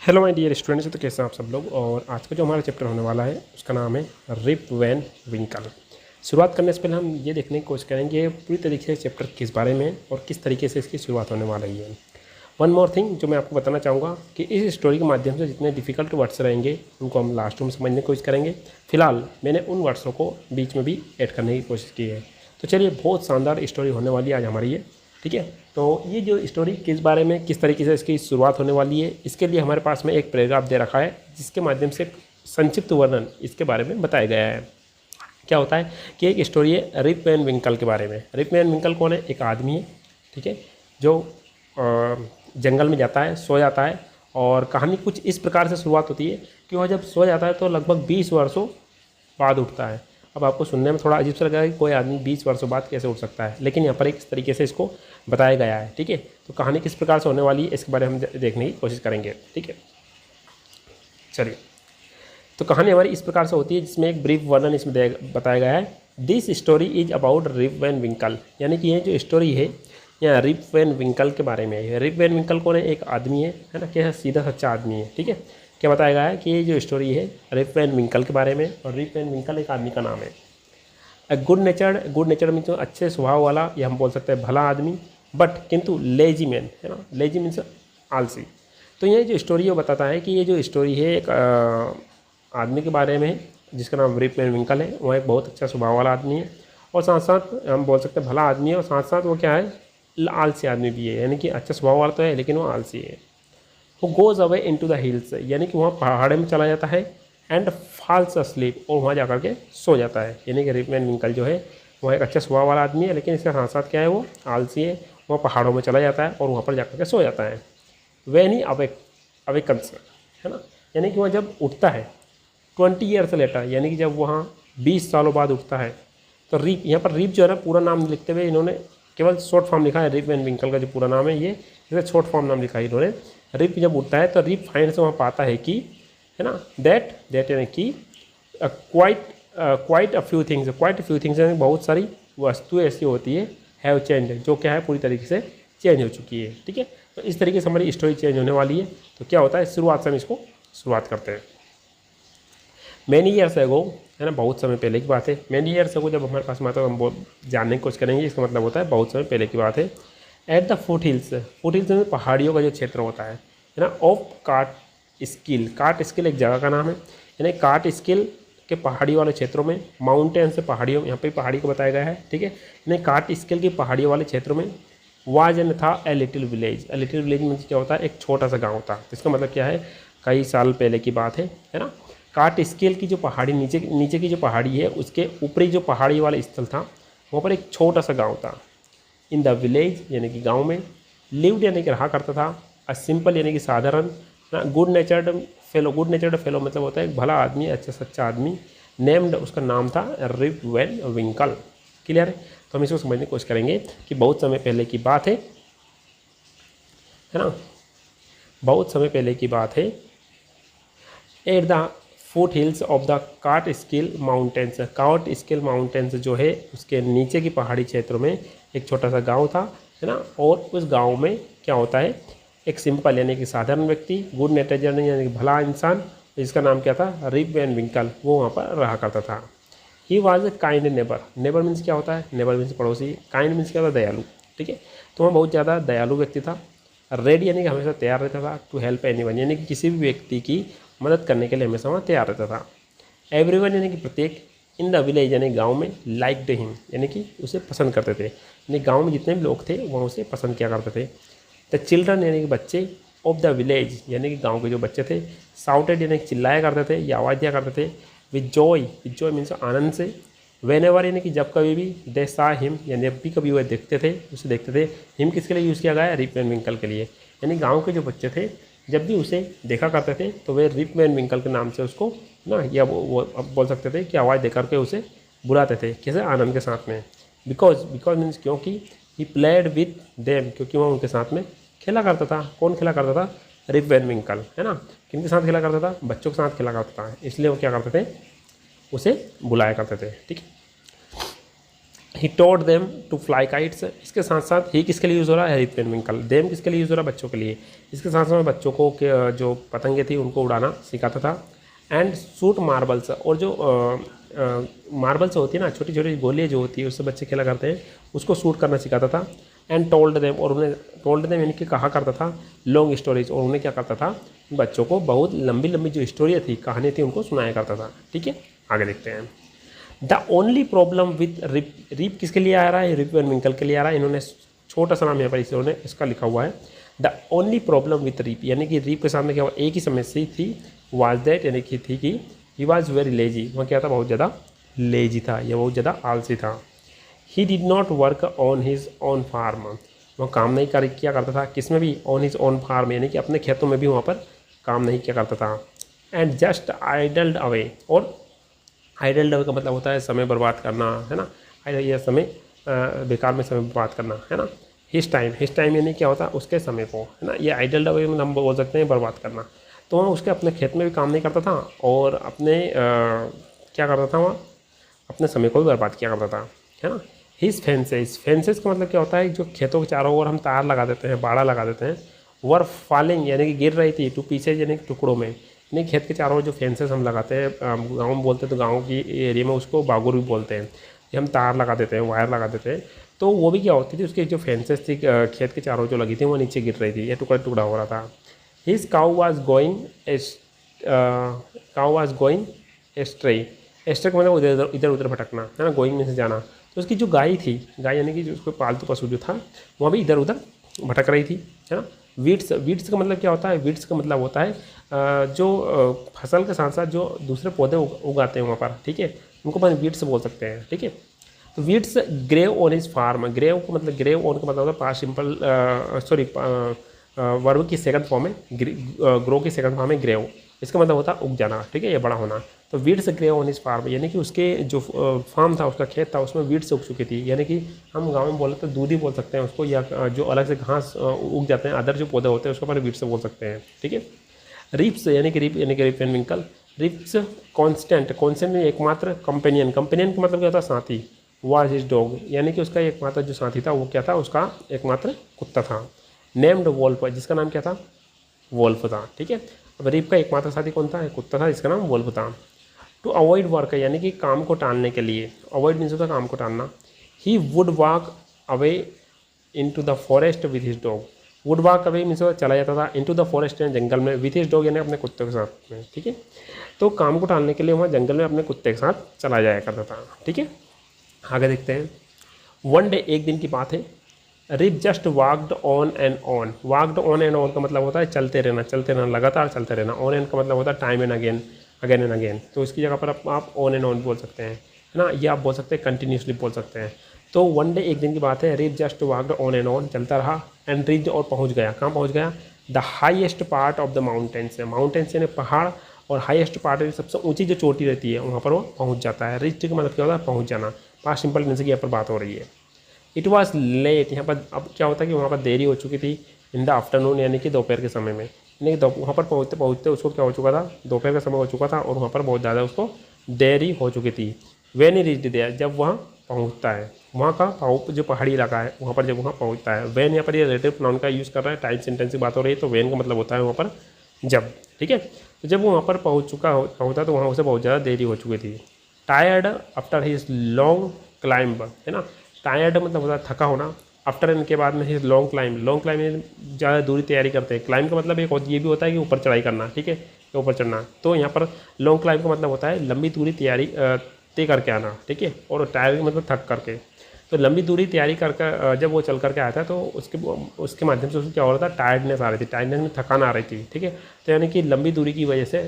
Hello my dear students, तो कैसे हैं आप सब लोग। और आज का जो हमारा चैप्टर होने वाला है उसका नाम है रिप वैन विंकल। शुरुआत करने से पहले हम ये देखने की कोशिश करेंगे पूरी तरीके से चैप्टर किस बारे में और किस तरीके से इसकी शुरुआत होने वाली है। वन मोर थिंग जो मैं आपको बताना चाहूँगा कि इस स्टोरी के माध्यम से जितने डिफ़िकल्ट वर्ड्स रहेंगे उनको हम लास्ट में समझने की कोशिश करेंगे। फिलहाल मैंने उन वर्ड्सों को बीच में भी ऐड करने की कोशिश की है। तो चलिए, बहुत शानदार स्टोरी होने वाली है आज हमारी ये, ठीक है। तो ये जो स्टोरी किस बारे में, किस तरीके से इसकी शुरुआत होने वाली है, इसके लिए हमारे पास में एक पैराग्राफ दे रखा है जिसके माध्यम से संक्षिप्त वर्णन इसके बारे में बताया गया है। क्या होता है कि एक स्टोरी है रिप वैन विंकल के बारे में। रिप वैन विंकल कौन है? एक आदमी है, ठीक है, जो जंगल में जाता है, सो जाता है। और कहानी कुछ इस प्रकार से शुरुआत होती है कि वह जब सो जाता है तो लगभग 20 वर्षों बाद उठता है। अब आपको सुनने में थोड़ा अजीब सा लगेगा कि कोई आदमी 20 वर्षों बाद कैसे उठ सकता है, लेकिन यहाँ पर एक इस तरीके से इसको बताया गया है, ठीक है। तो कहानी किस प्रकार से होने वाली है इसके बारे में हम देखने की कोशिश करेंगे, ठीक है। चलिए, तो कहानी हमारी इस प्रकार से होती है जिसमें एक ब्रीफ वर्णन इसमें बताया गया है। This story is about Rip Van Winkle, यानी कि ये जो स्टोरी है यहाँ रिप वैन विंकल के बारे में है। रिप वैन विंकल कौन है? एक आदमी है ना, क्या सीधा सच्चा आदमी है, ठीक है। क्या बताया गया है कि ये जो स्टोरी है रिप वैन विंकल के बारे में, और रिप वैन विंकल एक आदमी का नाम है। गुड नेचर मीन्स अच्छे स्वभाव वाला, या हम बोल सकते हैं भला आदमी, बट किंतु लेजी मैन, है ना। लेजी मीन्स आलसी। तो ये जो स्टोरी है वो बताता है कि ये जो स्टोरी है एक आदमी के बारे में है जिसका नाम रिप वैन विंकल है। वह एक बहुत अच्छा स्वभाव वाला आदमी है, और साथ साथ हम बोल सकते हैं भला आदमी है, और साथ साथ वो क्या है, आलसी आदमी भी है। यानी कि अच्छा स्वभाव वाला तो है लेकिन वो आलसी है। वो goes away into the hills, यानी कि वहाँ पहाड़ में चला जाता है, एंड फॉल्स अस्लीप, और वहाँ जाकर के सो जाता है। यानी कि रिप वैन विंकल जो है वह एक अच्छा स्वभाव वाला आदमी है, लेकिन इसके साथ साथ क्या है, वो आलसी है। वह पहाड़ों में चला जाता है और वहाँ पर जाकर के सो जाता है। वैन ही अवेकन्स, है ना, यानी कि वह जब उठता है 20 ईयर्स लेटर, यानी कि जब वहाँ 20 सालों बाद उठता है, तो रिप, यहाँ पर रिप जो है ना, पूरा नाम लिखते हुए इन्होंने केवल शॉर्ट फॉर्म लिखा है। रिप वैन विंकल का जो पूरा नाम है ये, इसे शॉर्ट फॉर्म नाम लिखा है इन्होंने। रिप जब उठता है तो रिप फाइंड से वहाँ पाता है कि, है ना, दैट यानी कि क्वाइट अ फ्यू थिंग्स यानी बहुत सारी वस्तुएं ऐसी होती है, हैव चेंज, जो क्या है पूरी तरीके से चेंज हो चुकी है, ठीक है। तो इस तरीके से हमारी स्टोरी चेंज होने वाली है। तो क्या होता है, शुरुआत से हम इसको शुरुआत करते हैं। मैनी ईयर्स एगो, है ना, बहुत समय पहले की बात है। मैनी ईयर्स एगो जब हमारे पास में आता है हम जानने की कोशिश करेंगे, इसका मतलब होता है बहुत समय पहले की बात है। एट द फुट हिल्स में पहाड़ियों का जो क्षेत्र होता है ना, ऑफ काट स्किल एक जगह का नाम है। यानी काट स्किल के पहाड़ी वाले क्षेत्रों में, माउंटेन से पहाड़ियों, यहाँ पे पहाड़ी को बताया गया है, ठीक है। यानी काट स्किल की पहाड़ियों वाले क्षेत्रों में वाज एंड था ए लिटिल विलेज मीन्स क्या होता है, एक छोटा सा गाँव था। इसका मतलब क्या है, कई साल पहले की बात है ना। काट स्केल की जो पहाड़ी नीचे की जो पहाड़ी है, उसके ऊपरी जो पहाड़ी वाला स्थल था वहाँ पर एक छोटा सा गांव था। इन द विलेज यानी कि गांव में, लिव्ड यानी कि रहा करता था, अ सिंपल यानी कि साधारण, गुड नेचर्ड फेलो मतलब होता है एक भला आदमी, अच्छा सच्चा आदमी। नेम्ड, उसका नाम था रिप वैन विंकल। क्लियर है? तो हम इसको समझने की कोशिश करेंगे कि बहुत समय पहले की बात है ना, बहुत समय पहले की बात है। At the foot hills of the काट स्किल माउंटेन्स जो है उसके नीचे की पहाड़ी क्षेत्रों में एक छोटा सा गांव था, है ना। और उस गांव में क्या होता है, एक सिंपल यानी कि साधारण व्यक्ति, गुड नेचर यानी कि भला इंसान, जिसका नाम क्या था, रिप वैन विंकल, वो वहाँ पर रहा करता था। He was a kind neighbour means क्या होता है, नेबर मीन्स पड़ोसी, काइंड मीन्स क्या होता है, दयालु, ठीक है। तो वह बहुत ज़्यादा दयालु व्यक्ति था। रेडी यानी कि हमेशा तैयार रहता था, टू हेल्प एनीवन यानी कि किसी भी व्यक्ति की मदद करने के लिए हमेशा वहाँ तैयार रहता था। एवरीवन यानी कि प्रत्येक, इन द विलेज यानी गांव में, लाइक्ड हिम यानी कि उसे पसंद करते थे, यानी गांव में जितने भी लोग थे वहाँ उसे पसंद किया करते थे। द चिल्ड्रन यानी कि बच्चे, ऑफ द विलेज यानी कि गांव के जो बच्चे थे, साउटेड यानी कि चिल्लाया करते थे या आवाज़ दिया करते थे। विद जॉय मीन्स आनंद से। वेन एवर यानी कि जब कभी भी, दे सा हिम यानी जब भी कभी वह उसे देखते थे। हिम किसके लिए यूज़ किया गया है, रिप वैन विंकल के लिए। यानी गाँव के जो बच्चे थे जब भी उसे देखा करते थे तो वे रिप वैन विंकल के नाम से उसको ना, या वो अब बोल सकते थे कि आवाज़ दे करके उसे बुलाते थे, कैसे, आनंद के साथ में। बिकॉज मीन्स क्योंकि, ही प्लेड विद देम, क्योंकि वह उनके साथ में खेला करता था। कौन खेला करता था, रिप वैन विंकल, है ना। किनके साथ खेला करता था, बच्चों के साथ खेला करता था, इसलिए वो क्या करते थे, उसे बुलाया करते थे, ठीक है। He taught them to fly kites. इसके साथ साथ ही किसके लिए यूज़ हो रहा है, रिप वैन विंकल। देम किसके लिए यूज़ हो रहा है, बच्चों के लिए। इसके साथ साथ बच्चों को जो पतंगे थी उनको उड़ाना सिखाता था। एंड शूट मार्बल्स, और जो मार्बल्स होती है ना, छोटी छोटी गोलियाँ जो होती है उससे बच्चे खेला करते हैं, उसको शूट करना सिखाता था। एंड टोल्ड देम, और उन्हें टोल्ड देम यानी कि कहा करता था लॉन्ग स्टोरीज, और उन्हें क्या करता था, बच्चों को बहुत लंबी लंबी जो स्टोरियाँ थी, कहानी थी, उनको सुनाया करता था। ठीक है, आगे देखते हैं। The only problem with Rip, Rip किसके लिए आ रहा है, रिप वैन विंकल के लिए आ रहा है। इन्होंने छोटा सा नाम यहाँ पर इन्होंने इसका लिखा हुआ है, the only problem with Rip, यानी कि रिप के सामने क्या हुआ, एक ही समस्या थी, वाज दैट, यानी कि थी कि ही वॉज वेरी लेजी, वह क्या था, बहुत ज़्यादा लेजी था या बहुत ज़्यादा आलसी था। He did not work on his own farm, वह काम नहीं किया करता था, किस में भी, ऑन हिज ओन फार्म, यानी कि अपने खेतों में भी वहाँ पर काम नहीं किया करता था। एंड जस्ट आइडल्ड अवे, और आइडल्ड अवे का मतलब होता है समय बर्बाद करना, है ना, यह समय बेकार में समय बर्बाद करना, है ना। हिज टाइम यानी क्या होता है, उसके समय को, है ना। ये आइडल्ड अवे में हम बोल सकते हैं बर्बाद करना। तो वह उसके अपने खेत में भी काम नहीं करता था, और अपने क्या करता था, वह अपने समय को भी बर्बाद किया करता था, है ना। हिज फेंसेस का मतलब क्या होता है, जो खेतों के चारों ओर हम तार लगा देते हैं, बाड़ा लगा देते हैं, वर फॉलिंग यानी कि गिर रही थी, टू पीसेज यानी कि टुकड़ों में। यानी खेत के चारों ओर जो फेंसेस हम लगाते हैं, गाँव में बोलते हैं, तो गाँव की एरिया में उसको बागुर भी बोलते हैं। ये हम तार लगा देते हैं, वायर लगा देते हैं, तो वो भी क्या होती थी, उसकी जो फेंसेस थी खेत के चारों जो लगी थी, वो नीचे गिर रही थी, ये टुकड़ा टुकड़ा हो रहा था। His cow was going ashtray, ashtray का मतलब इधर उधर भटकना, है ना, गोइंग में से जाना। तो उसकी जो गाय थी, गाय यानी कि जो उसको पालतू पशु जो था, वह भी इधर उधर भटक रही थी, है ना। वीड्स का मतलब क्या होता है, वीड्स का मतलब होता है जो फसल के साथ साथ जो दूसरे पौधे उगाते हैं वहाँ पर, ठीक है, उनको अपन वीड्स बोल सकते हैं। ठीक है, तो weeds grew on his farm, grew का मतलब, ग्रेव ऑन का मतलब होता है पास्ट सिंपल, सॉरी वर्ब की सेकंड फॉर्म है, ग्रो की सेकंड फॉर्म है ग्रेव, इसका मतलब होता है उग जाना, ठीक है, ये बड़ा होना। तो weeds grew on his farm, यानी कि उसके जो फार्म था, उसका खेत था, उसमें वीड्स उग चुकी थी, यानी कि हम गांव में बोले तो दूधी बोल सकते हैं उसको, या जो अलग से घास उग जाते हैं, अदर जो पौधे होते हैं, उसको अपन वीड्स बोल सकते हैं। ठीक है, रिप्स यानी कि रिप वैन विंकल, रिप्स कॉन्स्टेंट में एकमात्र कंपेनियन का मतलब क्या होता है, साथी, वाज हिज डॉग, यानी कि उसका एकमात्र जो साथी था वो क्या था, उसका एकमात्र कुत्ता था। नेम्ड वोल्फ, जिसका नाम क्या था, वोल्फ था। ठीक है, अब रिप का एकमात्र साथी कौन था, कुत्ता था, जिसका नाम वोल्फ था। टू अवॉइड वर्क, यानी कि काम को टालने के लिए, अवॉइड मीन्स होता है काम को टालना। He would walk away into the forest with his dog, would walk away means चला जाता था इनटू द फॉरेस्ट, यानी जंगल में, विथ हिज डॉग यानी अपने कुत्ते के साथ में। ठीक है, तो काम को टालने के लिए वहाँ जंगल में अपने कुत्ते के साथ चला जाया करता था। ठीक है, आगे देखते हैं। वन डे, एक दिन की बात है, Rip just walked on and on, walked on and on का मतलब होता है चलते रहना, लगातार चलते रहना। ऑन एंड का मतलब होता है time and again and again, तो इसकी जगह पर आप ऑन एंड ऑन बोल सकते हैं, है ना, ये आप बोल सकते हैं कंटिन्यूसली बोल सकते हैं। तो वन डे, एक दिन की बात है, Rip just walked on and on, चलता रहा, एंड रिच, और पहुँच गया, कहाँ पहुँच गया, the highest part of the mountains, mountains यानी पहाड़, और हाईएस्ट पार्ट सबसे ऊंची जो चोटी रहती है वहाँ पर वो पहुँच जाता है। रिच का मतलब क्या होता है, पहुँच जाना, पास्ट सिंपल टेंस की यहाँ पर बात हो रही है। इट वॉज लेट, यहाँ पर अब क्या होता है कि वहाँ पर देरी हो चुकी थी, इन द आफ्टरनून यानी कि दोपहर के समय में, यानी कि वहाँ पर पहुँचते उसको क्या हो चुका था, दोपहर का समय हो चुका था, और वहाँ पर बहुत ज़्यादा उसको देरी हो चुकी थी। व्हेन ही रीच्ड देयर, जब वहाँ पहुँचता है, वहाँ का जो पहाड़ी इलाका है वहाँ पर जब वहाँ पहुँचता है। व्हेन यहाँ पर ये रिलेटिव प्रोनाउन का यूज़ कर रहा है, टाइम सेंटेंस की बात हो रही है, तो व्हेन का मतलब होता है वहाँ पर जब। ठीक है, तो जब वो वहाँ पर पहुँचा तो वहाँ उसे बहुत ज़्यादा देरी हो चुकी थी। Tired after his long climb, है ना, टायर्ड मतलब होता है थका होना, आफ्टर इनके बाद में हिज लॉन्ग क्लाइंब में ज़्यादा दूरी तैयारी करते हैं। क्लाइंब का मतलब एक ये भी होता है कि ऊपर चढ़ाई करना, ठीक है, ऊपर चढ़ना। तो यहाँ पर लॉन्ग क्लाइंब का मतलब होता है लंबी दूरी तैयारी तय करके आना, ठीक है, और टायर्ड मतलब थक करके। तो लंबी दूरी तैयारी करके जब वो चल करके आया था तो उसके माध्यम से उसको क्या हो रहा था, टायर्डनेस आ रही थी, टायर्डनेस में थकान आ रही थी। ठीक है, तो यानी कि लंबी दूरी की वजह से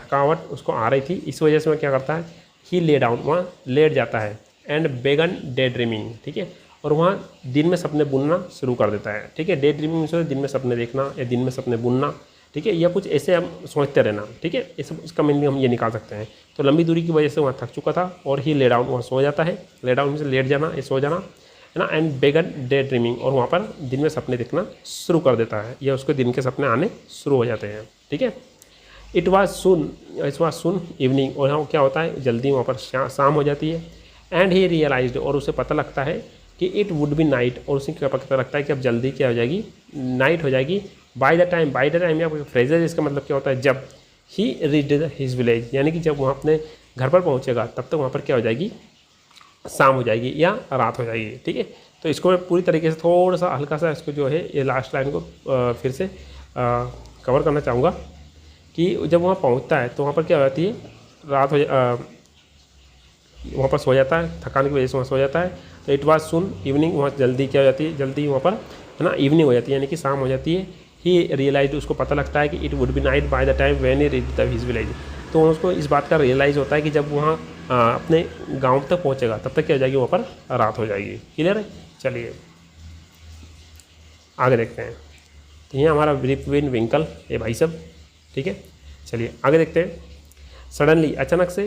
थकावट उसको आ रही थी, इस वजह से वह क्या करता है, ही ले डाउन, वहाँ लेट जाता है, एंड बेगन डे ड्रीमिंग, ठीक है, और वहाँ दिन में सपने बुनना शुरू कर देता है। ठीक है, डे ड्रीमिंग से दिन में सपने देखना या दिन में सपने बुनना, ठीक है, या कुछ ऐसे हम सोचते रहना। ठीक है, इसका मीनिंग हम ये निकाल सकते हैं। तो लंबी दूरी की वजह से वहाँ थक चुका था, और ही ले डाउन, वहाँ सो जाता है, ले डाउन से लेट जाना, ये सो जाना, है ना, एंड बेगन डे ड्रीमिंग, और वहाँ पर दिन में सपने देखना शुरू कर देता है, या उसके दिन के सपने आने शुरू हो जाते हैं। ठीक है, इट वॉज सुन इवनिंग, और यहाँ क्या होता है, जल्दी वहाँ पर शाम हो जाती है। एंड ही रियलाइज्ड, और उसे पता लगता है कि इट वुड बी नाइट, और उसे क्या पता लगता है कि अब जल्दी क्या हो जाएगी, नाइट हो जाएगी। बाय द टाइम या फ्रेजेज, इसका मतलब क्या होता है, जब ही रीच्ड हिज विलेज, यानी कि जब वहाँ अपने घर पर पहुँचेगा तब तक वहाँ पर क्या हो जाएगी, शाम हो जाएगी या रात हो जाएगी। ठीक है, तो इसको मैं पूरी तरीके से थोड़ा सा हल्का सा इसको जो है ये लास्ट लाइन को फिर से कवर करना चाहूँगा कि जब वहाँ पहुँचता है तो वहाँ पर क्या हो जाती है, रात हो वहाँ पर सो जाता है, थकान की वजह से वहाँ सो जाता है। तो इट वाज सुन इवनिंग, वहाँ जल्दी क्या हो जाती है, जल्दी वहाँ पर है ना इवनिंग हो जाती है, यानी कि शाम हो जाती है। ही रियलाइज, उसको पता लगता है कि it would be night by the time when he reached his village, तो उसको इस बात का रियलाइज़ होता है कि जब वहाँ अपने गांव तक पहुँचेगा तब तक क्या हो जाएगी, वहाँ पर रात हो जाएगी। क्लियर है, चलिए आगे देखते हैं। तो ये हमारा रिप वेन विंकल, ये भाई सब, ठीक है। चलिए आगे देखते हैं। सडनली, अचानक से,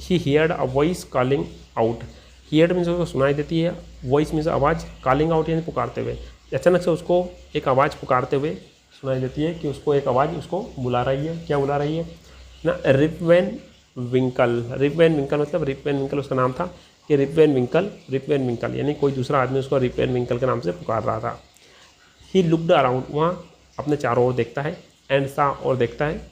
he heard a voice calling out, heard means उसको सुनाई देती है, वॉइस मीन्स आवाज़, कॉलिंग आउट यानी पुकारते हुए। अचानक से उसको एक आवाज़ पुकारते हुए सुनाई देती है कि उसको एक आवाज़ उसको बुला रही है। क्या बुला रही है ना, रिप वेन विंकल। रिप वेन विंकल मतलब रिप वेन विंकल उसका नाम था कि रिप वेन विंकल यानी कोई दूसरा आदमी उसको रिप वेन विंकल के नाम से पुकार रहा था। ही लुक्ड अराउंड, वहाँ अपने चारों ओर देखता है, एंड सा, और देखता है।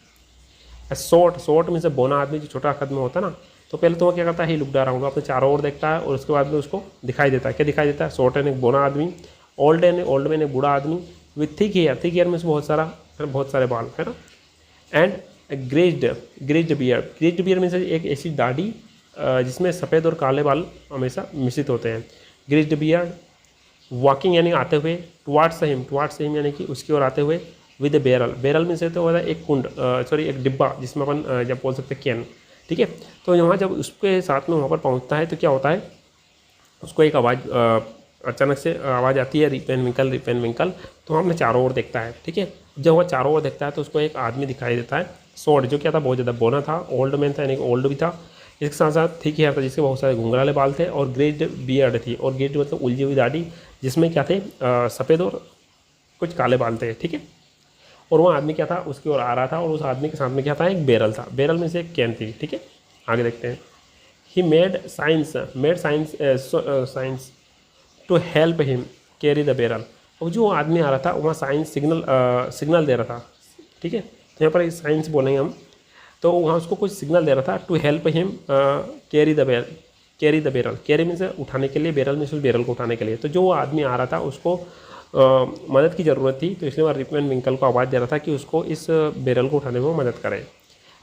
शॉर्ट मीन्स बोना आदमी जो छोटा कद में होता है ना, तो पहले तो वो क्या करता है, ही लुक्ड अराउंड, अपने चारों ओर देखता है, और उसके बाद में उसको दिखाई देता है। क्या दिखाई देता है, शॉर्ट एंड एक बोना आदमी, ओल्ड मैन एक बूढ़ा आदमी, विथ थिक हेयर मीन्स बहुत सारे बाल, है ना, एंड ग्रेज्ड बियर्ड मीन्स एक ऐसी दाढ़ी जिसमें सफ़ेद और काले बाल हमेशा मिश्रित होते हैं। ग्रेज्ड बियर्ड, वॉकिंग यानी आते हुए, टुवार्ड्स हिम यानी कि उसकी ओर आते हुए, विद ए बैरल मीन्स तो होता है एक कुंड, एक डिब्बा जिसमें अपन जब बोल सकते हैं कैन, ठीक है। तो यहाँ जब उसके साथ में वहाँ पर पहुँचता है तो क्या होता है, उसको एक आवाज़ अचानक से आवाज़ आती है, रिप वेन विंकल। तो वहाँ अपने चारों ओर देखता है, ठीक है। जब वह चारों ओर देखता है तो उसको एक आदमी दिखाई देता है, शॉर्ट, जो क्या था, बहुत ज़्यादा बोना था, ओल्ड मैन था यानी कि ओल्ड भी था, इसके साथ साथ थिक हेयर था जिसके बहुत सारे घुंघराले बाल थे, और ग्रेज्ड बियर्ड थी, और ग्रेज्ड मतलब उलझी हुई दाढ़ी जिसमें क्या थे, सफ़ेद और कुछ काले बाल थे, ठीक है। और वो आदमी क्या था, उसकी ओर आ रहा था, और उस आदमी के साथ में क्या था, एक बैरल था, बैरल में से एक कैन थी, ठीक है। आगे देखते हैं। He made signs to help him carry the barrel, और जो आदमी आ रहा था वहाँ साइंस सिग्नल दे रहा था, ठीक है। तो यहाँ पर साइंस बोलेंगे हम, तो वहाँ उसको कुछ सिग्नल दे रहा था, to help him carry the barrel, carry means उठाने के लिए, बैरल मीन्स उस बैरल को उठाने के लिए। तो जो वो आदमी आ रहा था उसको मदद की ज़रूरत थी, तो इसलिए वह रिप वेन विंकल को आवाज़ दे रहा था कि उसको इस बैरल को उठाने में वो मदद करे।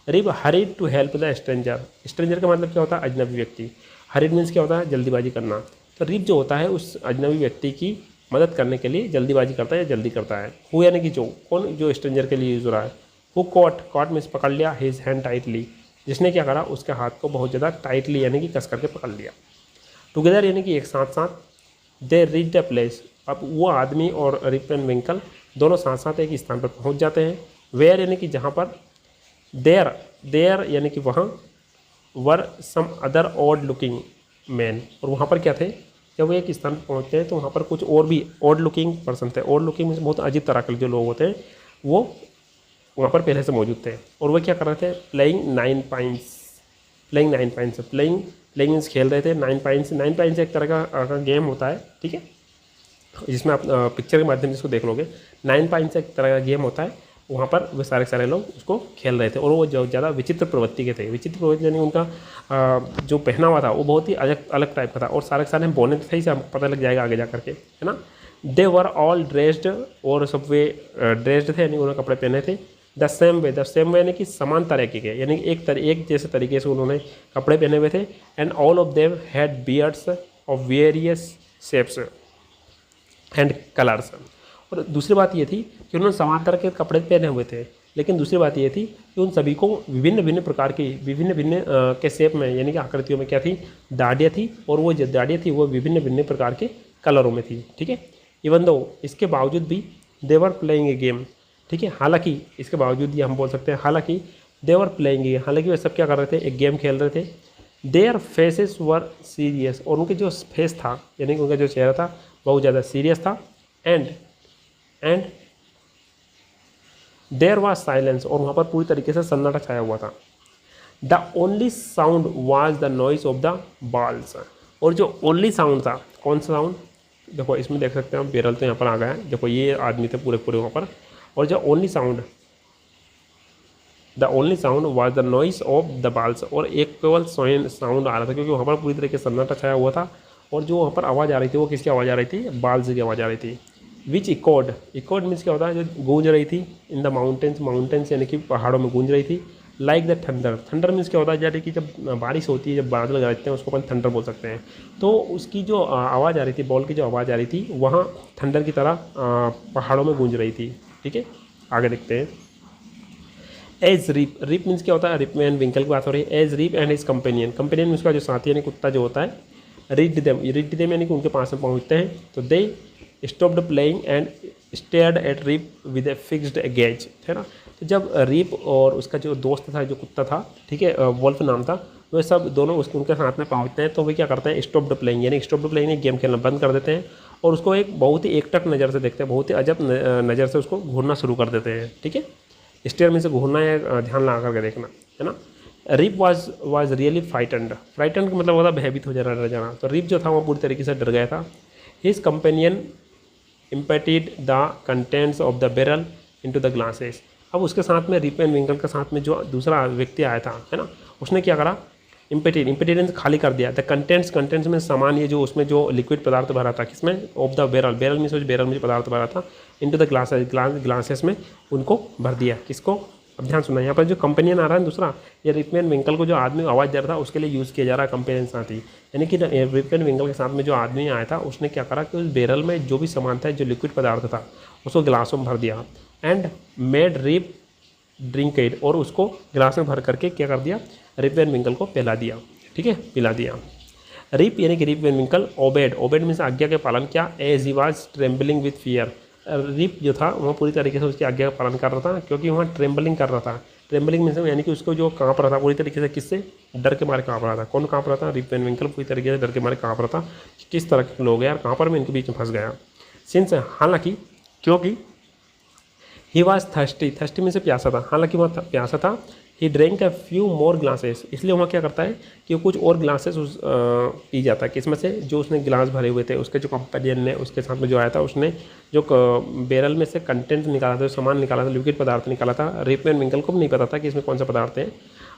Rip hurried to help the stranger का मतलब क्या होता है, अजनबी व्यक्ति। हरीड मीन्स क्या होता है, जल्दीबाजी करना। तो रिप जो होता है उस अजनबी व्यक्ति की मदद करने के लिए जल्दीबाजी करता है या जल्दी करता है। हु यानी कि जो स्ट्रेंजर के लिए यूज हो रहा है। वो कॉट मीन्स पकड़ लिया, हिज हैंड टाइटली, जिसने क्या करा, उसके हाथ को बहुत ज़्यादा टाइटली यानी कि कस करके पकड़ लिया। टुगेदर यानी कि एक साथ, दे रीच द प्लेस, अब वो आदमी और रिप वेन विंकल दोनों साथ साथ एक स्थान पर पहुंच जाते हैं। वेयर यानी कि जहाँ पर, देयर यानी कि वहाँ, were some other odd looking man, और वहाँ पर क्या थे, जब वो एक स्थान पर पहुँचते हैं तो वहाँ पर कुछ और भी ऑड लुकिंग पर्सन थे। ऑड लुकिंग में बहुत अजीब तरह के जो लोग होते हैं वो वहाँ पर पहले से मौजूद थे, और वो क्या कर रहे थे, playing nine pines, playing means खेल रहे थे। नाइन पाइंस एक तरह का गेम होता है, ठीक है, जिसमें आप पिक्चर के माध्यम से इसको देख लोगे। 9 पाइंस एक तरह का गेम होता है, वहाँ पर वो सारे लोग उसको खेल रहे थे, और वो जो ज़्यादा विचित्र प्रवृत्ति के थे। विचित्र प्रवृत्ति यानी उनका जो पहना हुआ था वो बहुत ही अलग टाइप का था, और सारे बोने थे, से पता लग जाएगा आगे जा करके, है ना। दे वर ऑल ड्रेस्ड, और सब वे ड्रेस्ड थे यानी उन्होंने कपड़े पहने थे। द सेम वे यानी कि समान तरीके के, यानी एक जैसे तरीके से उन्होंने कपड़े पहने हुए थे। And all of them had beards of various shapes and colours. और दूसरी बात ये थी कि उन्होंने समान तरह के कपड़े पहने हुए थे, लेकिन दूसरी बात ये थी कि उन सभी को विभिन्न प्रकार की विभिन्न के शेप में यानी कि आकृतियों में क्या थी, दाढ़ियाँ थी, और वो जो दाढ़ियाँ थी वो विभिन्न प्रकार के कलरों में थी, ठीक है। इवन दो, इसके बावजूद भी, देवर प्लेइंग ए गेम, ठीक है, हालांकि इसके बावजूद ये हम बोल सकते हैं, हालांकि देवर प्लेइंग ए, हालांकि वे सब क्या कर रहे थे, एक गेम खेल रहे थे। देयर फेसेस वर सीरियस, और उनके जो फेस था यानी कि उनका जो चेहरा था बहुत ज़्यादा सीरियस था। एंड देयर वाज साइलेंस, और वहाँ पर पूरी तरीके से सन्नाटा छाया हुआ था। The only sound was the noise of the balls, और जो ओनली साउंड था, कौन सा साउंड, देखो इसमें देख सकते हैं हम, बेरल तो यहाँ पर आ गया है, देखो ये आदमी थे पूरे पूरे वहाँ पर, और जो only sound, the only sound was the noise of the balls, और एक केवल साउंड आ रहा था क्योंकि वहाँ पर पूरी तरीके से सन्नाटा छाया हुआ था, और जो वहाँ पर आवाज़ आ रही थी वो किसकी आवाज़ आ रही थी, बाल्स की आवाज़ आ रही थी। विच इकोड, इकोड मीन्स क्या होता है, जो गूंज रही थी, इन द माउंटेन्स, माउंटेन्स यानी कि पहाड़ों में गूंज रही थी, like the thunder, thunder means क्या होता है, जैसे कि जब बारिश होती है, जब बादल गरजते हैं उसको अपन थंडर बोल सकते हैं। तो उसकी जो आवाज़ आ रही थी, बॉल की जो आवाज़ आ रही थी, वहाँ थंडर की तरह पहाड़ों में गूंज रही थी। ठीक है, आगे देखते हैं। एज रीप, रीप मीन्स क्या होता है, रिप एंड विंकल की बात हो रही है। As Rip and his companion, companion means का जो साथी यानी कुत्ता जो होता है, रीड देम यानी कि उनके पास में पहुंचते हैं, तो they stopped playing and stared at Rip with a fixed gaze, है ना। तो जब रीप और उसका जो दोस्त था, जो कुत्ता था, ठीक है, वोल्फ नाम था, वे सब दोनों उसके उनके साथ में पहुंचते हैं, तो वे क्या करते हैं, स्टॉप्ड प्लेइंग यानी स्टॉप्ड प्लेइंग एक गेम खेलना बंद कर देते हैं, और उसको एक बहुत ही एकटक नज़र से देखते हैं, बहुत ही अजब नज़र से उसको घूरना शुरू कर देते हैं। ठीक है, स्टेयर में से घूरना या ध्यान लगा करके देखना, है ना। Rip was really frightened, frightened का मतलब होता है भयभीत हो जाना। तो रिप जो था वो पूरी तरीके से डर गया था। His companion emptied the contents of the barrel into the glasses, अब उसके साथ में रिप एंड विंकल के साथ में जो दूसरा व्यक्ति आया था, है ना, उसने क्या करा, इम्पेटेड खाली कर दिया। द कंटेंट्स में सामान, ये जो उसमें जो लिक्विड पदार्थ भरा था, किसमें, ऑफ द बैरल, बैरल में से बैरल में जो पदार्थ भरा था, इनटू द ग्लासेस में उनको भर दिया। किसको, अब ध्यान सुना, यहाँ पर जो कंपेनियन आ रहा है दूसरा, ये रिप एंड विंकल को जो आदमी आवाज़ दे रहा था उसके लिए यूज़ किया जा रहा है कंपेनियन साथी, यानी कि रिप एंड विंकल के साथ में जो आदमी आया था उसने क्या करा कि उस बैरल में जो भी सामान था, जो लिक्विड पदार्थ था, उसको गिलासों में भर दिया, and made Rip drink it, और उसको गिलास में भर करके क्या कर दिया, रिप एंड विंकल को पिला दिया। ठीक है, पिला दिया। रिप यानी कि Rip and Winkle obeyed means आज्ञा के पालन किया, as he was trembling with fear, Rip जो था वहाँ पूरी तरीके से उसकी आज्ञा का पालन कर रहा था, क्योंकि वहाँ ट्रेम्बलिंग कर रहा था। ट्रेम्बलिंग मीन्स यानी कि उसको जो काँप रहा था पूरी तरीके से, किससे, डर के मारे काँप रहा था। कौन काँप रहा था, रिप एंड विंकल पूरी तरीके से डर के मारे काँप रहा था, किस तरह के लोग हैं यार, कहाँ पर मैं इनके बीच में फंस गया। सिंस, हालांकि, क्योंकि ही वॉज थर्स्टी में से प्यासा था, हालांकि वह प्यासा था। He drink a few more glasses, इसलिए वहाँ क्या करता है कि वो कुछ और ग्लासेस पी जाता है, किसमें से, जो उसने गिलास भरे हुए थे, उसके जो कंपेनियन ने उसके साथ में जो आया था, उसने जो बैरल में से कंटेंट निकाला था, जो सामान निकाला था, लिक्विड पदार्थ निकाला था, रिप एंड विंकल को भी नहीं पता था कि इसमें कौन सा पदार्थ है,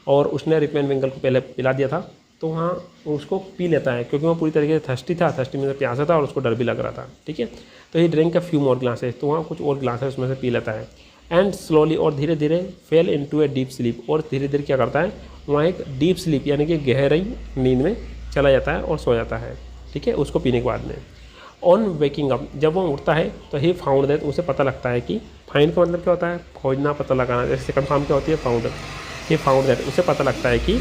और उसने रिप एंड विंकल को पहले पिला दिया था, तो वहाँ उसको पी लेता है, क्योंकि वो पूरी तरीके से थर्स्टी में से प्यासा था और उसको डर भी लग रहा था। ठीक है, तो he drink a few more glasses, तो वहाँ कुछ और ग्लासेस उसमें से पी लेता है, एंड स्लोली, और धीरे धीरे fail into a deep sleep, और धीरे धीरे क्या करता है, वहाँ एक डीप स्लीप यानी कि गहरी नींद में चला जाता है और सो जाता है। ठीक है, उसको पीने के बाद में। ऑन वेकिंग अप, जब वो उठता है तो ही फाउंड दैट, उसे पता लगता है कि, फाइंड का मतलब क्या होता है, खोजना, पता लगाना, जैसे सेकंड फॉर्म क्या होती है, फाउंड। ही फाउंड दैट, उसे पता लगता है कि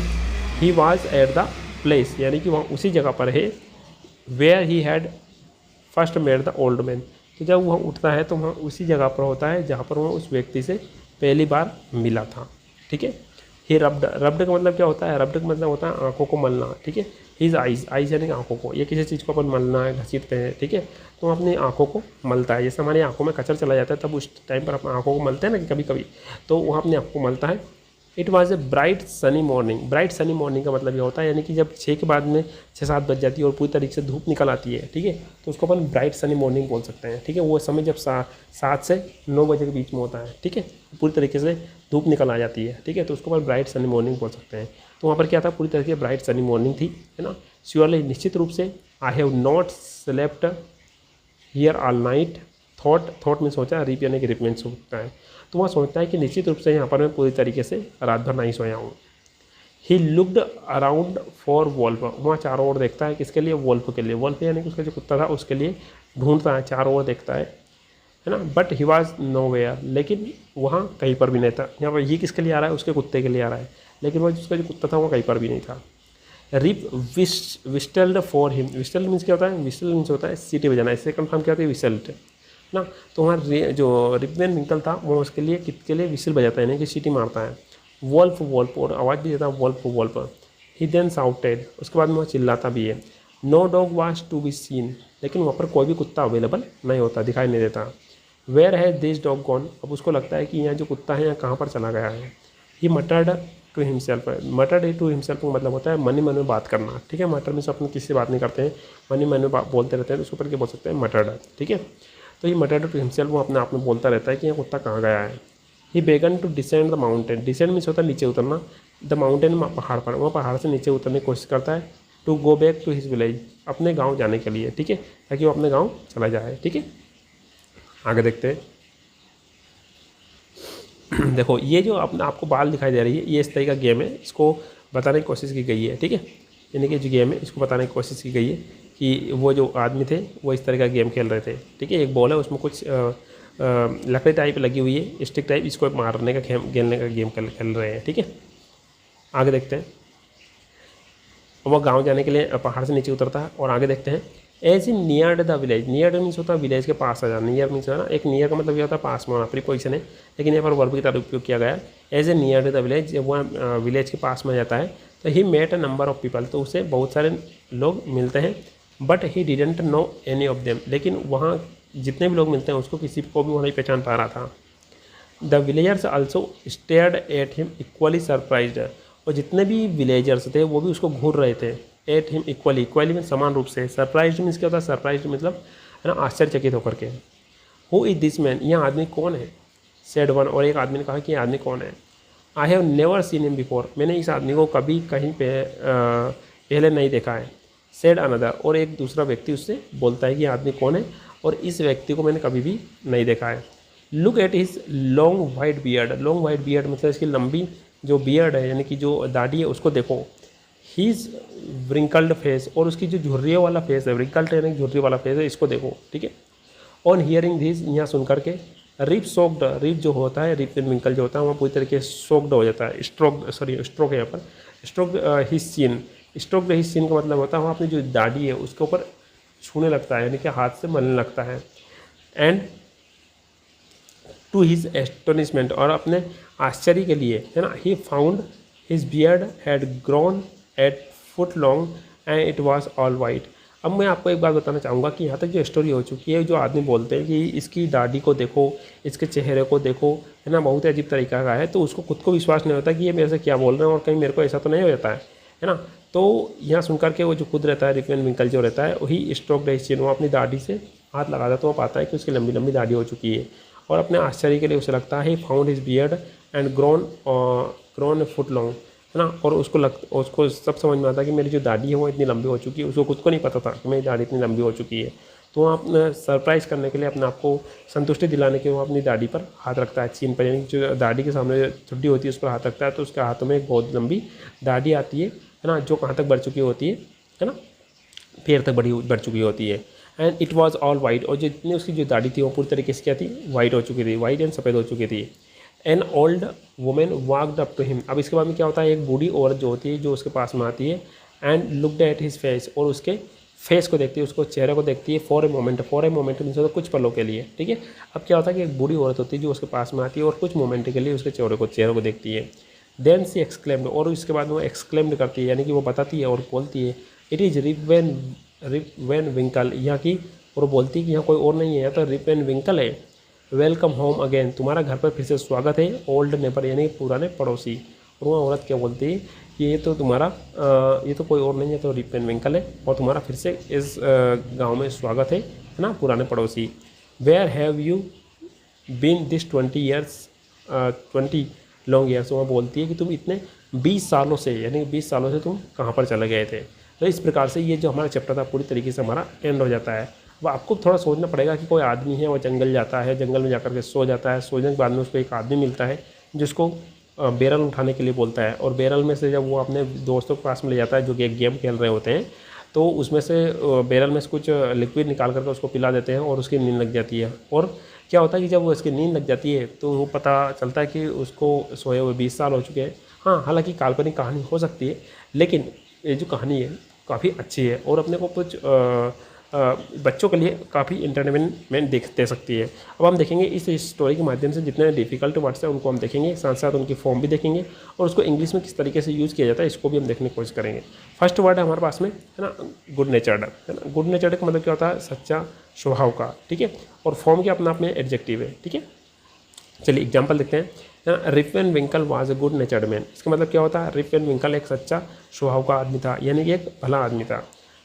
he was at the place, यानी कि वहाँ उसी जगह पर है, where he had first met the old man, तो जब वह उठता है तो वहाँ उसी जगह पर होता है जहाँ पर वह उस व्यक्ति से पहली बार मिला था। ठीक है, ही रब्ड का मतलब क्या होता है, रब्ड का मतलब होता है आंखों को मलना। ठीक है, हिज आइज़ यानी कि आंखों को, ये किसी चीज़ को अपन मलना है, घसीटते हैं। ठीक है, तो वह अपनी आंखों को मलता है, जैसे हमारी आंखों में कचर चला जाता है तब उस टाइम पर अपनी आंखों को मलते हैं ना कभी कभी, तो वह अपनी आंखों को मलता है। It was a bright sunny morning, bright sunny morning का मतलब ये होता है यानी कि जब 6 के बाद में 6-7 बज जाती है और पूरी तरीके से धूप निकल आती है। ठीक है, तो उसको अपन ब्राइट सनी मॉर्निंग बोल सकते हैं। ठीक है, वो समय जब 7 से 9 बजे के बीच में होता है। ठीक है, पूरी तरीके से धूप निकल आ जाती है। ठीक है, तो उसको अपन ब्राइट सनी मॉर्निंग बोल सकते हैं। तो वहाँ पर क्या था, पूरी तरीके से ब्राइट सनी मॉर्निंग थी, है ना। श्योरली, निश्चित रूप से, I have not slept here all night, thought में सोचा, रिप यानी कि रिपेंट सोचता है, तो वह सोचता है कि निश्चित रूप से यहाँ पर मैं पूरी तरीके से रात भर नहीं सोया हूँ। He looked around for wolf, वहाँ चारों ओर देखता है, किसके लिए, वॉल्फ के लिए। वॉल्फ यानी कि उसका जो कुत्ता था उसके लिए ढूंढता है, चारों ओर देखता है ना। But he was nowhere, लेकिन वहाँ कहीं पर भी नहीं था। यहाँ पर ये किसके लिए आ रहा है, उसके कुत्ते के लिए आ रहा है, लेकिन वह जिसका जो कुत्ता था वो कहीं पर भी नहीं था। रिप विस्टल्ड फॉर हिम, विस्टल्ड मीन्स क्या होता है, विस्टल मीन्स होता है सीटी बजाना, इससे कंफर्म क्या होता है, विसल्ट ना। तो वहाँ जो रिप एंड विंकल था वो उसके लिए किसके लिए विसल बजाता है, यानी कि सीटी मारता है। वॉल्फ और आवाज़ भी देता है, वॉल्फ। ही देन साउटेड, उसके बाद में वो चिल्लाता भी है। No dog was to be seen, लेकिन वहाँ पर कोई भी कुत्ता अवेलेबल नहीं होता, दिखाई नहीं देता। वेयर है दिस डॉग गॉन, अब उसको लगता है कि यहाँ जो कुत्ता है यहाँ कहाँ पर चला गया है। He muttered to himself. Muttered to himself का मतलब होता है मन ही मन में बात करना, ठीक है। मटर में से अपने किसी से बात नहीं करते हैं, मन ही मन में बोलते रहते हैं, तो उसके ऊपर क्या बोल सकते हैं, मटर्ड, ठीक है। तो ये मटर्ड टू हिमसेल्फ वो अपने आप में बोलता रहता है कि यह कुत्ता कहाँ गया है। He began to descend the mountain, descend means होता है नीचे उतरना, द माउंटेन पहाड़ पर, वो पहाड़ से नीचे उतरने की कोशिश करता है। To go back to his village, अपने गाँव जाने के लिए, ठीक है, ताकि वो अपने गाँव चला जाए, ठीक है। आगे देखते हैं। देखो ये जो आपको बाल दिखाई दे रही है, ये इस तरह का गेम है, इसको बताने की कोशिश की गई है, ठीक है। यानी कि जो गेम है इसको बताने की कोशिश की गई है कि वो जो आदमी थे वो इस तरह का गेम खेल रहे थे, ठीक है। एक बॉल है, उसमें कुछ लकड़ी टाइप लगी हुई है, स्टिक टाइप, इसको मारने का खेलने का गेम खेल रहे हैं, ठीक है। आगे देखते हैं। वो गाँव जाने के लिए पहाड़ से नीचे उतरता है, और आगे देखते हैं। As in near the village, near means होता है विलेज के पास आ जाना, नियर मीन्स है ना, एक नियर का मतलब ये होता है पास में होना, प्रीपोजिशन है, लेकिन यहाँ पर वर्ब की तरह उपयोग किया गया है। As a near the village, जब वह विलेज के पास में जाता है तो he met a number of people, तो उसे बहुत सारे लोग मिलते हैं। But he didn't know any of them, लेकिन वहाँ जितने भी लोग मिलते हैं उसको किसी को भी वो नहीं पहचान पा रहा था। The villagers also stared at him equally surprised, और जितने भी विलेजर्स थे वो भी उसको घूर रहे थे। एट हिम इक्वली, इक्वली में समान रूप से। सरप्राइज्ड मीन्स क्या होता है, सरप्राइज्ड मतलब है ना आश्चर्यचकित होकर के। हु इज दिस मैन, यह आदमी कौन है, सेड वन, और एक आदमी ने कहा कि यह आदमी कौन है। I have never seen him before, मैंने इस आदमी को कभी कहीं पे पहले नहीं देखा है। सेड अनदर, और एक दूसरा व्यक्ति उससे बोलता है कि यह आदमी कौन है, और इस व्यक्ति को मैंने कभी भी नहीं देखा है। Look at his long white beard, long white beard मतलब इसकी लंबी जो बियर्ड है यानी कि जो दाढ़ी है उसको देखो। हीज व्रिंकल्ड फेस, और उसकी जो झुर्रियों वाला फेस है, व्रिंकल्ड यानी झुर्री वाला फेस है, इसको देखो, ठीक है। ऑन हियरिंग दिस, यहाँ सुन करके। रिप सोक्ड, रिप जो होता है, रिप एंड विंकल जो होता है वहाँ पूरी तरीके से सोक्ड हो जाता है। स्ट्रोक है यहाँ पर, stroke his chin, stroke his chin का मतलब होता है वहाँ अपनी जो दाढ़ी है उसके ऊपर छूने लगता है, यानी कि हाथ से मलने लगता है। एंड टू हिज एस्टोनिशमेंट, और अपने आश्चर्य के लिए, है ना, he found his beard had grown at foot long and it was all white. अब मैं आपको एक बात बताना चाहूँगा कि यहाँ तक जो स्टोरी हो चुकी है, जो आदमी बोलते हैं कि इसकी दाढ़ी को देखो, इसके चेहरे को देखो, है ना, बहुत ही अजीब तरीका का है, तो उसको खुद को विश्वास नहीं होता कि ये मेरे से क्या बोल रहे हैं और कहीं मेरे को ऐसा तो नहीं हो जाता है ना। तो यहाँ सुनकर के वो जो खुद रहता है, रिप एंड विंकल जो रहता है, वही स्ट्रोक डेसिन, वो अपनी दाढ़ी से हाथ लगाता है तो वो पाता है कि उसकी लंबी लंबी दाढ़ी हो चुकी है, और अपने आश्चर्य के लिए उसे लगता है found his beard and grown foot long, है ना, और उसको सब समझ में आता है कि मेरी जो दाढ़ी है वो इतनी लंबी हो चुकी है, उसको खुद को नहीं पता था कि मेरी दाढ़ी इतनी लंबी हो चुकी है। तो वहाँ अपने सरप्राइज़ करने के लिए, अपने आप को संतुष्टि दिलाने के लिए वो अपनी दाढ़ी पर हाथ रखता है, चीन पर, यानी जो दाढ़ी के सामने जो ठुड्डी होती है उस पर हाथ रखता है, तो उसके हाथों में एक बहुत लंबी दाढ़ी आती है ना, जो कहाँ तक बढ़ चुकी होती है ना, पैर तक बढ़ चुकी होती है। And it was all white, और जितनी उसकी जो दाढ़ी थी वो पूरी तरीके से क्या थी, वाइट हो चुकी थी, वाइट एंड सफ़ेद हो चुकी थी। An old women walked up to him, अब इसके बाद में क्या होता है, एक बूढ़ी औरत जो होती है जो उसके पास में आती है, and looked at his face, और उसके फेस को देखती है, उसको चेहरे को देखती है। फॉर ए मोमेंट मीन्स होता है कुछ पलों के लिए, ठीक है। अब क्या होता है कि एक बूढ़ी औरत होती है जो उसके पास में आती है और कुछ मोमेंट के लिए उसके चेहरे को देखती है। देन सी एक्सक्लेम्ड, और इसके बाद वो एक्सक्लेम्ड करती है, यानी कि वो बताती है और बोलती है, इट इज़ रिप वैन विंकल, यहाँ की, और बोलती है कि यहाँ कोई और नहीं है, यहाँ तो रिप वैन विंकल है। वेलकम होम अगेन, तुम्हारा घर पर फिर से स्वागत है। ओल्ड नेबर, यानी पुराने पड़ोसी। और वह औरत क्या बोलती है कि ये तो तुम्हारा ये तो कोई और नहीं है, तो रिप वैन विंकल है, और तुम्हारा फिर से इस गांव में स्वागत है ना, पुराने पड़ोसी। Where have you been this 20 long years, वह बोलती है कि तुम इतने 20 सालों से, यानी 20 सालों से तुम कहाँ पर चले गए थे। तो इस प्रकार से ये जो हमारा चैप्टर था पूरी तरीके से हमारा एंड हो जाता है। वो आपको थोड़ा सोचना पड़ेगा कि कोई आदमी है, वो जंगल जाता है, जंगल में जाकर के सो जाता है, सोने के बाद में उसको एक आदमी मिलता है जिसको बैरल उठाने के लिए बोलता है, और बैरल में से जब वो अपने दोस्तों के पास में ले जाता है जो कि एक गेम खेल रहे होते हैं, तो उसमें से बैरल में से कुछ लिक्विड निकाल करके उसको पिला देते हैं और उसकी नींद लग जाती है। और क्या होता है कि जब वो उसकी नींद लग जाती है तो वो पता चलता है कि उसको सोए हुए 20 साल हो चुके हैं। हाँ, हालांकि काल्पनिक कहानी हो सकती है, लेकिन ये जो कहानी है काफ़ी अच्छी है और अपने को कुछ बच्चों के लिए काफ़ी इंटरटेनमेंट दे सकती है। अब हम देखेंगे इस स्टोरी के माध्यम से जितने डिफ़िकल्ट वर्ड्स हैं उनको हम देखेंगे, साथ साथ उनकी फॉर्म भी देखेंगे और उसको इंग्लिश में किस तरीके से यूज़ किया जाता है इसको भी हम देखने की कोशिश करेंगे। फर्स्ट वर्ड है हमारे पास में, है ना, गुड नेचर्ड, है ना। गुड नेचर्ड का मतलब क्या होता है, सच्चा स्वभाव का, ठीक है। और फॉर्म क्या अपने आप में एडजेक्टिव है, ठीक है। चलिए एग्जाम्पल देखते हैं। Rip Van Winkle was a good natured man, इसका मतलब क्या होता है, रिप वैन विंकल एक सच्चा स्वभाव का आदमी था, यानी कि एक भला आदमी था।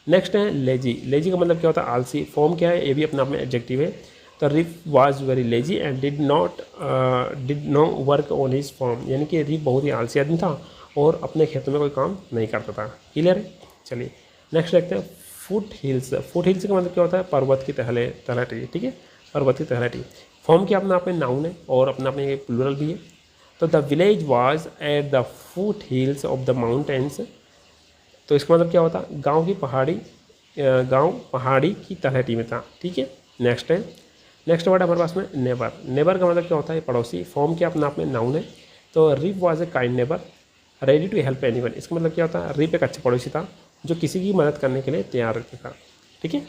नेक्स्ट है लेजी, लेजी का मतलब क्या होता है, आलसी। फॉर्म क्या है, ये भी अपना अपने एडजेक्टिव है। तो Rip was very lazy and did no work on his farm, यानी कि रिप बहुत ही आलसी आदमी था और अपने खेतों में कोई काम नहीं करता था। क्लियर है। चलिए नेक्स्ट देखते हैं फुट हिल्स। फुट हिल्स का मतलब क्या होता है, पर्वत की तलहटी। ठीक है, पर्वत की तलहटी। फॉर्म क्या अपना अपने नाउन है और अपना अपने प्लूरल भी है। तो the village was at the foot hills of the mountains, तो इसका मतलब क्या होता है, गांव पहाड़ी की तलहटी में था। ठीक है। नेक्स्ट है, नेक्स्ट वर्ड हमारे पास में नेबर। नेबर का मतलब क्या होता है, पड़ोसी। फॉर्म क्या अपना अपने नाउन है। तो Rip was a kind neighbour ready to help anyone, इसका मतलब क्या होता है, रिप एक अच्छा पड़ोसी था जो किसी की मदद करने के लिए तैयार रहता था। ठीक है।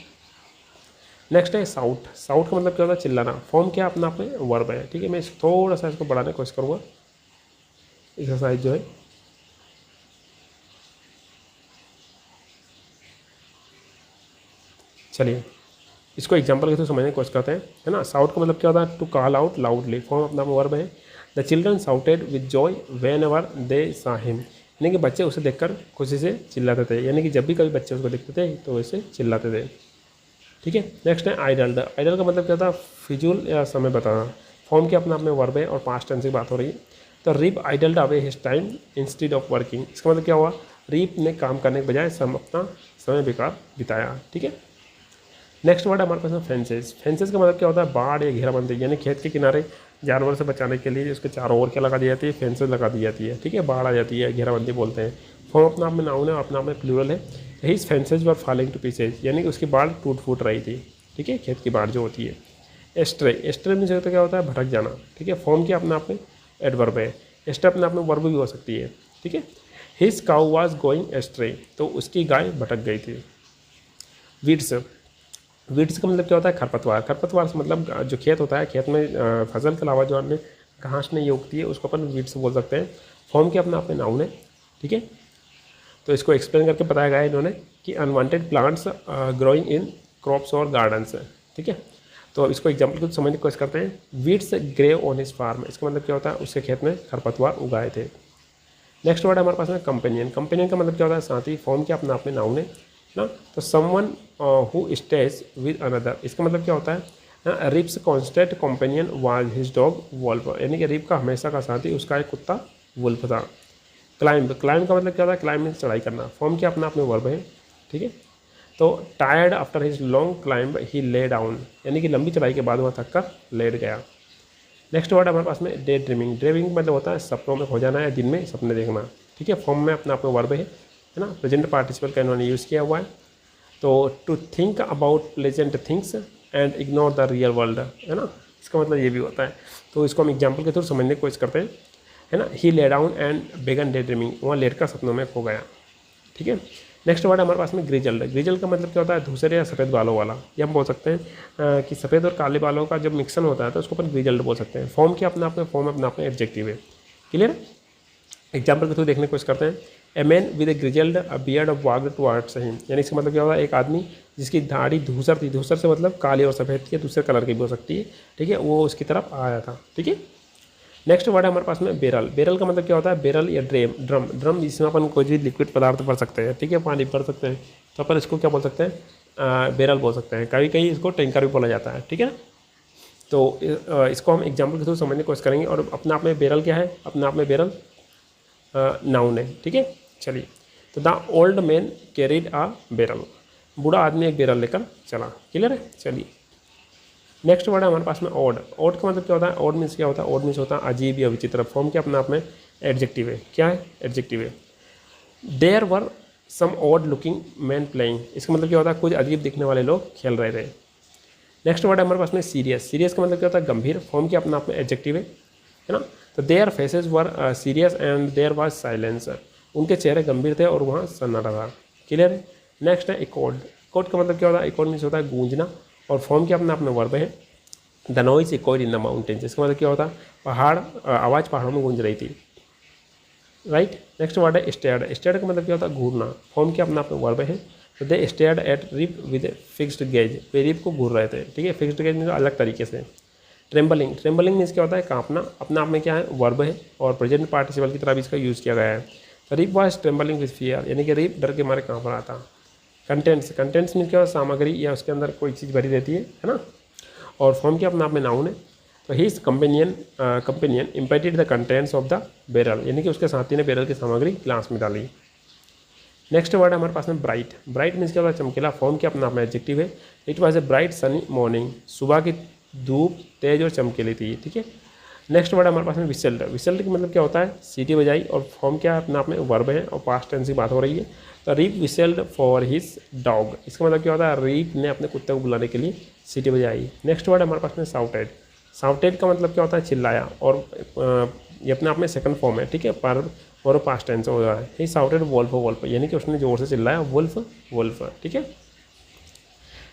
नेक्स्ट है साउट। साउट का मतलब क्या होता है, चिल्लाना। फॉर्म क्या अपना अपने वर्ब है। ठीक है, मैं थोड़ा सा इसको बढ़ाने की कोशिश करूँगा, एक्सरसाइज जो है। चलिए इसको एग्जांपल के थ्रू समझने की कोशिश करते हैं, है ना। साउट का मतलब क्या होता है, to call out loudly. Form अपना वर्ब है। The children shouted with joy whenever they saw him, यानी कि बच्चे उसे देखकर खुशी से चिल्लाते थे, यानी कि जब भी कभी बच्चे उसको देखते थे तो वैसे चिल्लाते थे। ठीक है। नेक्स्ट है आइडल। आइडल का मतलब क्या था, फिजूल या समय बताना। फॉर्म के अपना अपने वर्ब है और पास्ट टेंस की बात हो रही है। तो Rip idled away his time instead of working, इसका मतलब क्या हुआ, रीप ने काम करने के बजाय अपना समय बेकार बिताया। ठीक है। नेक्स्ट वर्ड हमारे पास है फेंसेस। फेंसेस का मतलब क्या होता है, बाढ़ या घेराबंदी, यानी खेत के किनारे जानवर से बचाने के लिए उसके चारों ओर क्या लगा दी जाती है, फेंसेस लगा दी जाती है। ठीक है, बाढ़ आ जाती है, घेराबंदी बोलते हैं। फॉर्म अपना आप में नाउन है, अपना आप में प्लूरल है। His fences were falling to pieces, यानी कि उसकी बाढ़ टूट फूट रही थी। ठीक है, खेत की बाढ़ जो होती है। एस्ट्रे, एस्ट्रे में जो क्या होता है, भटक जाना। ठीक है, फॉर्म क्या अपना आप में एडवर्ब है। एस्ट्रे अपने आप में वर्ब भी हो सकती है। ठीक है। His cow was going ashtray, तो उसकी गाय भटक गई थी। वीड्स, वीड्स का मतलब क्या होता है, खरपतवार। खरपतवार से मतलब जो खेत होता है, खेत में फसल के अलावा जो अन्य घास नहीं उगती है उसको अपन वीड्स बोल सकते हैं। फॉर्म के अपना अपने नाउन है। ठीक है। तो इसको एक्सप्लेन करके बताया गया है इन्होंने कि unwanted plants growing in crops और गार्डन्स। ठीक है। तो इसको एग्जाम्पल को समझने की कोशिश करते हैं। Weeds grew on his farm, इसका मतलब क्या होता है, उसके खेत में खरपतवार उगाए थे। नेक्स्ट वर्ड हमारे पास में कंपेनियन। कंपेनियन का मतलब क्या होता है, साथी। फॉर्म क्या अपना अपने नाउन है ना। तो someone who stays with another, इसका मतलब क्या होता है, Rip's constant companion was his dog Wolf, यानी कि रिप का हमेशा का साथी उसका एक कुत्ता वुल्फ था। क्लाइंब, क्लाइंब का मतलब क्या होता है, क्लाइंब मीन्स चढ़ाई करना। फॉर्म क्या अपना अपने वर्ब है। ठीक है। तो tired after his long climb he lay down, यानी कि लंबी चढ़ाई के बाद वह थक कर लेट गया। नेक्स्ट वर्ड हमारे पास में डे ड्रीमिंग। ड्रीमिंग मतलब होता है सपनों में खो जाना या दिन में सपने देखना। ठीक है, फॉर्म में अपना अपना वर्ब है ना। प्रेजेंट पार्टिसिपल का इन्होंने यूज़ किया हुआ है। तो to think about pleasant things and ignore the real world, है ना, इसका मतलब ये भी होता है। तो इसको हम एग्जाम्पल के थ्रू समझने की कोशिश करते हैं, है ना। He lay down and began day dreaming, वहाँ लेट कर सपनों में खो गया। ठीक है। नेक्स्ट वर्ड हमारे पास में ग्रिजल्ड। ग्रिजल्ड का मतलब क्या होता है, धूसरे या सफ़ेद बालों वाला। ये हम बोल सकते हैं कि सफ़ेद और काले बालों का जब मिक्सन होता है तो उसको अपन ग्रिजल्ड बोल सकते हैं। फॉर्म क्या अपना अपने फॉर्म अपना अपने एडजेक्टिव है। क्लियर। एग्जाम्पल के थ्रू देखने की कोशिश करते हैं। A man with A grizzled beard of walked towards him, यानी इसका मतलब क्या होगा, एक आदमी जिसकी दाढ़ी धूसर थी। धूसर से मतलब काली और सफ़ेद थी, दूसरे कलर की भी हो सकती है। ठीक है, वो उसकी तरफ आया था। ठीक है। नेक्स्ट वर्ड है हमारे पास में बेरल। बेरल का मतलब क्या होता है, बेरल या ड्रम। ड्रम जिसमें अपन कोई भी लिक्विड पदार्थ भर सकते हैं। ठीक है, पानी भर सकते हैं, तो अपन इसको क्या बोल सकते हैं, बेरल बोल सकते हैं। कभी कहीं इसको टैंकर भी बोला जाता है। ठीक है ना। तो इसको हम एग्जाम्पल के थ्रू समझने की कोशिश करेंगे। और अपने आप में बेरल क्या है, अपने आप में बेरल नाउन है। ठीक है। चलिए, तो the old man carried a barrel, बूढ़ा आदमी एक बेरल लेकर चला। क्लियर है। चलिए नेक्स्ट वर्ड है हमारे पास में ऑड। ऑड का मतलब क्या होता है, ऑड मीन्स क्या होता है, ऑड मीन्स होता है अजीब या विचित्र। फॉर्म क्या अपने आप में एडजेक्टिव है। क्या है, एडजेक्टिव है। There were some odd looking man playing, इसका मतलब क्या होता है, कुछ अजीब दिखने वाले लोग खेल रहे थे। नेक्स्ट वर्ड है हमारे पास में सीरियस। सीरियस का मतलब क्या होता है, गंभीर। फॉर्म क्या अपना आप में एडजेक्टिव है ना। तो their faces were serious and there was silence, उनके चेहरे गंभीर थे और वहाँ सन्नाटा था। क्लियर है। नेक्स्ट है इकोड। इकोड का मतलब क्या होता है, इकोड मीन्स होता है गूंजना। और फॉर्म क्या अपना अपने वर्ब है। The noise echoed in the mountains, इसका मतलब क्या होता है, पहाड़ आवाज़ पहाड़ों में गूंज रही थी। राइट। नेक्स्ट वर्ड है स्टेयर्ड। स्टेयर्ड का मतलब क्या होता है, घूरना। फॉर्म क्या अपना अपने वर्ब है। तो they stared at Rip with fixed gaze, वे रिप को घूर रहे थे। ठीक है, फिक्स्ड गेज में अलग तरीके से। ट्रेम्बलिंग, ट्रेम्बलिंग मीन्स क्या होता है, कांपना, अपना आप में क्या है, वर्ब है और प्रेजेंट पार्टिसिपल की तरह भी इसका यूज़ किया गया है। तो Rip was trembling with fear, यानी कि रिप डर के मारे कांप रहा था। कंटेंट्स, कंटेंट्स मीन्स क्या होता है, सामग्री या उसके अंदर कोई चीज़ भरी रहती है ना। और फॉर्म क्या अपने आप में नाउन है। तो his companion emptied the contents of the barrel, यानी कि उसके साथी ने बैरल की सामग्री ग्लास में डाली। नेक्स्ट वर्ड है हमारे पास में ब्राइट, ब्राइट मीन्स क्या होता है, चमकीला। फॉर्म क्या अपना आप में एडजेक्टिव है। It was a bright sunny morning, सुबह की धूप तेज और चमकीली थी, ठीक है। नेक्स्ट वर्ड हमारे पास में विसल्ड, विसल्ड का मतलब क्या होता है, सीटी बजाई, और फॉर्म क्या अपने आप में वर्ब है और पास्ट टेंस की बात हो रही है। तो Rip whistled for his dog, इसका मतलब क्या होता है, रीप ने अपने कुत्ते को बुलाने के लिए सीटी बजाई। नेक्स्ट वर्ड हमारे पास में साउटेड, साउटेड का मतलब क्या होता है, चिल्लाया, और ये अपने आप में सेकंड फॉर्म है, ठीक है, पर और पास्ट टेंस हो रहा है। ही साउटेड वोल्फ वोल्फ, यानी कि उसने जोर से चिल्लाया वुल्फ वुल्फ, ठीक है।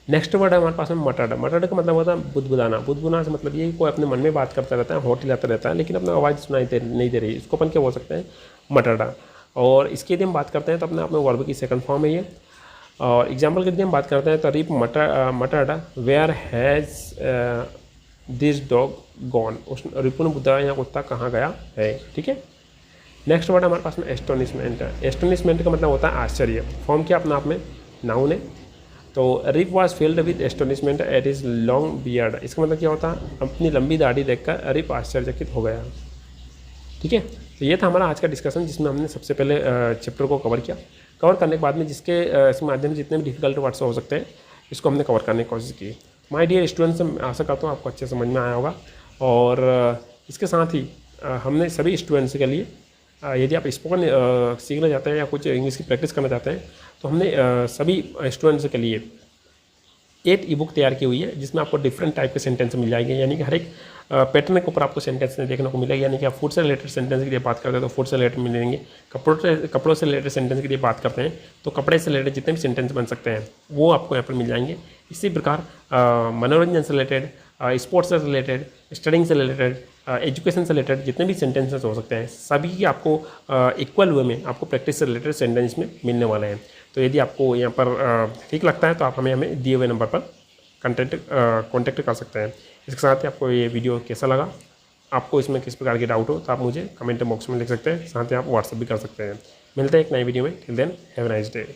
नेक्स्ट वर्ड है हमारे पास में मटर्ड, मटर्ड का मतलब होता है बुदबुदाना, बुदबुदाना से मतलब ये कोई अपने मन में बात करता रहता है, होट हिलाता रहता है, लेकिन अपना आवाज़ सुनाई नहीं दे रही, इसको अपन क्या बोल सकते हैं, मटर्डा। और इसकी यदि हम बात करते हैं तो अपने आप में वर्ब की सेकंड फॉर्म है ये। और एग्जाम्पल की यदि हम बात करते हैं तो Rip muttered where has this dog gone, उस रिपु ने बुद्धा या कुत्ता कहाँ गया है, ठीक है। नेक्स्ट वर्ड हमारे पास में एस्टोनिशमेंट है, एस्टोनिशमेंट का मतलब होता है आश्चर्य। फॉर्म क्या अपना आप में नाउन है। तो Rip was filled with astonishment at his long beard, इसका मतलब क्या होता है, अपनी लंबी दाढ़ी देखकर रिप आश्चर्यचकित हो गया, ठीक है। तो ये था हमारा आज का डिस्कशन, जिसमें हमने सबसे पहले चैप्टर को कवर किया। कवर करने के बाद में जिसके इसके माध्यम से जितने भी डिफिकल्ट वर्ड्स हो सकते हैं इसको हमने कवर करने की कोशिश की। माय डियर स्टूडेंट्स, मैं आशा करता हूँ आपको अच्छे समझ में आया होगा। और इसके साथ ही हमने सभी स्टूडेंट्स के लिए, यदि आप स्पोकन सीखना चाहते हैं या कुछ इंग्लिश की प्रैक्टिस करना चाहते हैं तो हमने सभी स्टूडेंट्स के लिए 8 ई बुक तैयार की हुई है, जिसमें आपको डिफरेंट टाइप के सेंटेंस मिल जाएंगे, यानी कि हर एक पैटर्न के ऊपर आपको सेंटेंस देखने को मिलेगा। यानी कि आप फूड से रिलेटेड सेंटेंस के लिए बात करते हैं तो फूड से रिलेटेड मिलेंगे, कपड़ों से रिलेटेड सेंटेंस के लिए बात करते हैं तो कपड़े से रिलेटेड जितने भी सेंटेंस बन सकते हैं वो आपको यहाँ पर मिल जाएंगे। इसी प्रकार मनोरंजन से रिलेटेड, स्पोर्ट्स से रिलेटेड, स्टडिंग से रिलेटेड, एजुकेशन से रिलेटेड जितने भी सेंटेंसेस हो सकते हैं सभी की आपको इक्वल वे में आपको प्रैक्टिस से रिलेटेड सेंटेंस में मिलने वाले हैं। तो यदि आपको यहाँ पर ठीक लगता है तो आप हमें दिए हुए नंबर पर कॉन्टेक्ट कर सकते हैं। इसके साथ ही आपको ये वीडियो कैसा लगा, आपको इसमें किस प्रकार की डाउट हो तो आप मुझे कमेंट बॉक्स में लिख सकते हैं, साथ ही आप व्हाट्सअप भी कर सकते हैं। मिलते हैं एक नई वीडियो में, till then have a nice day.